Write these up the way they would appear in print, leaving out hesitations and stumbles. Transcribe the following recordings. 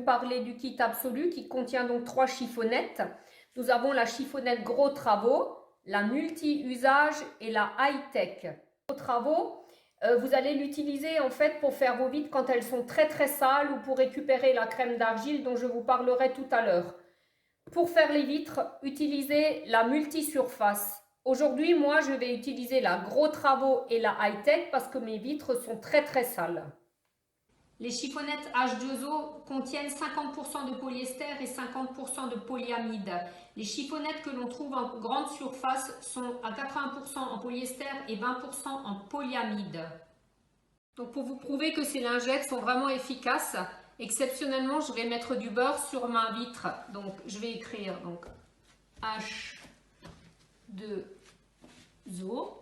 vous parler du kit absolu qui contient donc 3 chiffonnettes. Nous avons la chiffonnette gros travaux, la multi-usage et la high-tech. Gros travaux, vous allez l'utiliser en fait pour faire vos vitres quand elles sont très sales ou pour récupérer la crème d'argile dont je vous parlerai tout à l'heure. Pour faire les vitres, utilisez la multi-surface. Aujourd'hui, moi, je vais utiliser la gros travaux et la high-tech parce que mes vitres sont très sales. Les chiffonnettes H2O contiennent 50% de polyester et 50% de polyamide. Les chiffonnettes que l'on trouve en grande surface sont à 80% en polyester et 20% en polyamide. Donc pour vous prouver que ces lingettes sont vraiment efficaces, exceptionnellement je vais mettre du beurre sur ma vitre. Donc je vais écrire donc H2O.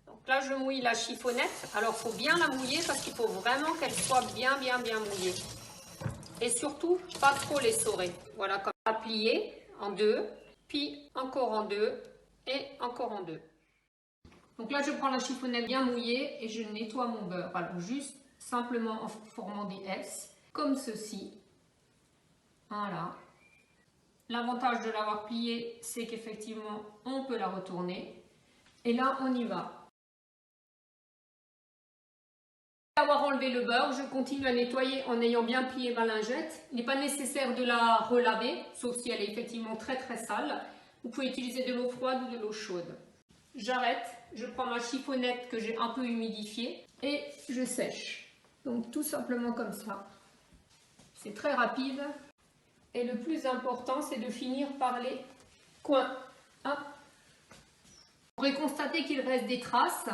Donc là, je mouille la chiffonnette. Alors, il faut bien la mouiller parce qu'il faut vraiment qu'elle soit bien mouillée. Et surtout, pas trop l'essorer. Voilà, comme ça, plier en deux, puis encore en deux et encore en deux. Donc là, je prends la chiffonnette bien mouillée et je nettoie mon beurre. Alors, juste simplement en formant des S, comme ceci. Voilà. L'avantage de l'avoir pliée, c'est qu'effectivement, on peut la retourner. Et là, on y va. Après avoir enlevé le beurre, je continue à nettoyer en ayant bien plié ma lingette. Il n'est pas nécessaire de la relaver, sauf si elle est effectivement très sale. Vous pouvez utiliser de l'eau froide ou de l'eau chaude. J'arrête, je prends ma chiffonnette que j'ai un peu humidifiée et je sèche. Donc tout simplement comme ça. C'est très rapide. Et le plus important, c'est de finir par les coins. Hop. Vous pourrez constater qu'il reste des traces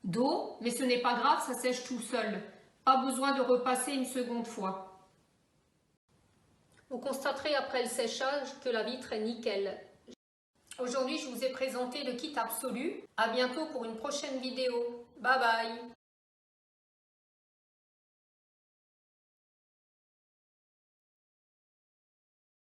d'eau, mais ce n'est pas grave, ça sèche tout seul. Pas besoin de repasser une seconde fois. Vous constaterez après le séchage que la vitre est nickel. Aujourd'hui, je vous ai présenté le kit absolu. À bientôt pour une prochaine vidéo. Bye bye.